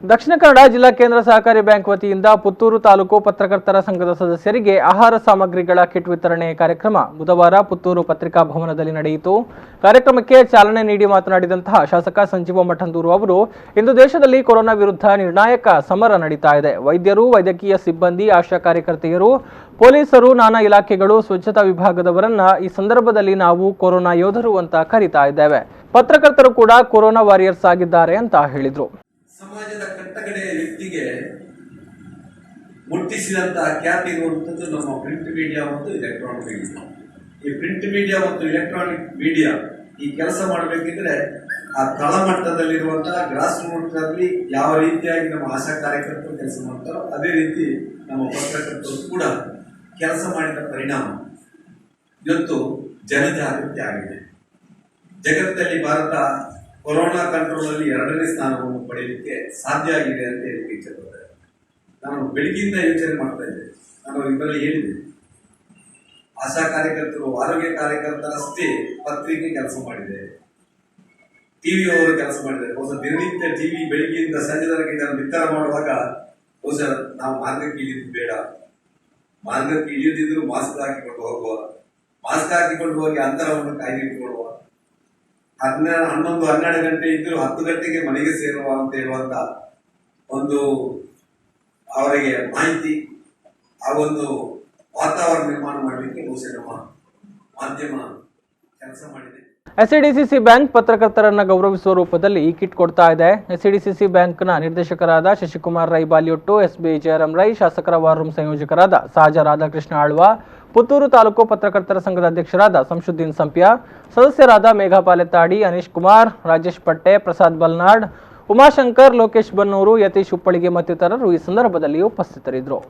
ದಕ್ಷಿಣ ಕನ್ನಡ ಜಿಲ್ಲಾ ಕೇಂದ್ರ ಸಹಕಾರಿ ಬ್ಯಾಂಕ್ ವತಿಯಿಂದ ಪುತ್ತೂರು ತಾಲೂಕು ಪತ್ರಕರ್ತರ ಸಂಘದ ಸದಸ್ಯರಿಗೆ ಆಹಾರ ಸಾಮಗ್ರಿಗಳ ಕಿಟ್ ವಿತರಣೆ ಕಾರ್ಯಕ್ರಮ ಬುಧವಾರ ಪುತ್ತೂರು ಪತ್ರಿಕಾ ಭವನದಲ್ಲಿ ನಡೆಯಿತು. ಕಾರ್ಯಕ್ರಮಕ್ಕೆ ಚಾಲನೆ ನೀಡಿ ಮಾತನಾಡಿದಂತಹ ಶಾಸಕ ಸಂಜೀವ ಮಠಂದೂರು ಅವರು, ಇಂದು ದೇಶದಲ್ಲಿ ಕೊರೋನಾ ವಿರುದ್ಧ ನಿರ್ಣಾಯಕ ಸಮರ ನಡೀತಾ ಇದೆ. ವೈದ್ಯರು, ವೈದ್ಯಕೀಯ ಸಿಬ್ಬಂದಿ, ಆಶಾ ಕಾರ್ಯಕರ್ತೆಯರು, ಪೊಲೀಸರು, ನಾನಾ ಇಲಾಖೆಗಳು, ಸ್ವಚ್ಛತಾ ವಿಭಾಗದವರನ್ನ ಈ ಸಂದರ್ಭದಲ್ಲಿ ನಾವು ಕೊರೋನಾ ಯೋಧರು ಅಂತ ಕರೀತಾ ಇದ್ದೇವೆ. ಪತ್ರಕರ್ತರು ಕೂಡ ಕೊರೋನಾ ವಾರಿಯರ್ಸ್ ಆಗಿದ್ದಾರೆ ಅಂತ ಹೇಳಿದ್ರು. ಸಮಾಜದ ಕಟ್ಟಕಡೆಯ ವ್ಯಕ್ತಿಗೆ ಮುಟ್ಟಿಸಿದಂತಹ ಖ್ಯಾತಿ ಇರುವಂಥದ್ದು ನಮ್ಮ ಪ್ರಿಂಟ್ ಮೀಡಿಯಾ ಮತ್ತು ಎಲೆಕ್ಟ್ರಾನಿಕ್ ಮೀಡಿಯಾ. ಈ ಪ್ರಿಂಟ್ ಮೀಡಿಯಾ ಮತ್ತು ಎಲೆಕ್ಟ್ರಾನಿಕ್ ಮೀಡಿಯಾ ಈ ಕೆಲಸ ಮಾಡಬೇಕಿದ್ರೆ ಆ ತಳಮಟ್ಟದಲ್ಲಿರುವಂತಹ ಗ್ರಾಸ್ ರೂಟ್ನಲ್ಲಿ ಯಾವ ರೀತಿಯಾಗಿ ನಮ್ಮ ಆಶಾ ಕಾರ್ಯಕರ್ತರು ಕೆಲಸ ಮಾಡ್ತಾರೋ ಅದೇ ರೀತಿ ನಮ್ಮ ಪತ್ರಕರ್ತರು ಕೂಡ ಕೆಲಸ ಮಾಡಿದ ಪರಿಣಾಮ ಇವತ್ತು ಜನಜಾಗೃತಿ ಆಗಿದೆ. ಜಗತ್ತಲ್ಲಿ ಭಾರತ ಕೊರೋನಾ ಕಂಟ್ರೋಲ್ ಅಲ್ಲಿ 2ನೇ ಸ್ಥಾನವನ್ನು ಪಡೆಯಲಿಕ್ಕೆ ಸಾಧ್ಯ ಆಗಿದೆ ಅಂತ ಹೇಳಿ ಇಚ್ಛೆಪಡ್ತಾರೆ. ನಾನು ಬೆಳಗ್ಗಿಂದ ಯೋಚನೆ ಮಾಡ್ತಾ ಇದ್ದೆ. ನಾನು ಇದರಲ್ಲಿ ಹೇಳಿದೆ, ಆಶಾ ಕಾರ್ಯಕರ್ತರು, ಆರೋಗ್ಯ ಕಾರ್ಯಕರ್ತರಷ್ಟೇ ಪತ್ರಿಕೆ ಕೆಲಸ ಮಾಡಿದೆ, ಟಿವಿ ಅವರು ಕೆಲಸ ಮಾಡಿದ್ದಾರೆ. ಬಹುಶಃ ದಿನನಿತ್ಯ ಟಿವಿ ಬೆಳಗ್ಗೆಯಿಂದ ಸಂಜೆವರೆಗೆ ಇದನ್ನು ಬಿತ್ತರ ಮಾಡುವಾಗ ಬಹುಶಃ ನಾವು ಮಾರ್ಗಕ್ಕೆ ಇಳಿಯೋದು ಬೇಡ, ಮಾರ್ಗಕ್ಕೆ ಇಳಿಯೋದಿದ್ರು ಮಾಸ್ಕ್ ಹಾಕಿಕೊಂಡು ಹೋಗುವ, ಮಾಸ್ಕ್ ಹಾಕಿಕೊಂಡು ಹೋಗಿ ಅಂತರವನ್ನು ಕಾಯ್ದಿಟ್ಟುಕೊಳ್ಳುವ, 11-12 ಗಂಟೆ ಇದ್ದರೂ 10 ಗಂಟೆಗೆ ಮನೆಗೆ ಸೇರುವ ಅಂತ ಹೇಳುವಂತ ಒಂದು ಅವರಿಗೆ ಮಾಹಿತಿ, ಆ ಒಂದು ವಾತಾವರಣ ನಿರ್ಮಾಣ ಮಾಡಲಿಕ್ಕೆ ಬಹುಶಃ ನಮ್ಮ ಮಾಧ್ಯಮ ಕೆಲಸ ಮಾಡಿದೆ. ಎಸ್ಸಿಡಿಸಿಸಿ ಬ್ಯಾಂಕ್ ಪತ್ರಕರ್ತರನ್ನ ಗೌರವಿಸುವ ರೂಪದಲ್ಲಿ ಈ ಕಿಟ್ ಕೊಡ್ತಾ ಇದೆ. ಎಸ್ಸಿಡಿಸಿಸಿ ಬ್ಯಾಂಕ್ನ ನಿರ್ದೇಶಕರಾದ ಶಶಿಕುಮಾರ್ ರೈ ಬಾಲಿಯೊಟ್ಟು, ಎಸ್ಬಿ ಜಯರಾಮ್ ರೈ, ಶಾಸಕರ ವಾರ್ ರೂಮ್ ಸಂಯೋಜಕರಾದ ಸಹಜ ರಾಧಾಕೃಷ್ಣ ಆಳ್ವ, ಪುತ್ತೂರು ತಾಲೂಕು ಪತ್ರಕರ್ತರ ಸಂಘದ ಅಧ್ಯಕ್ಷರಾದ ಸಂಶುದ್ದೀನ್ ಸಂಪ್ಯ, ಸದಸ್ಯರಾದ ಮೇಘಾ ಪಾಲೆತ್ತಾಡಿ, ಅನೀಶ್ ಕುಮಾರ್, ರಾಜೇಶ್ ಪಟ್ಟೆ, ಪ್ರಸಾದ್ ಬಲ್ನಾಡ್, ಉಮಾಶಂಕರ್, ಲೋಕೇಶ್ ಬನ್ನೂರು, ಯತೀಶ್ ಉಪ್ಪಳಿಗೆ ಮತ್ತಿತರರು ಈ ಸಂದರ್ಭದಲ್ಲಿ ಉಪಸ್ಥಿತರಿದ್ದರು.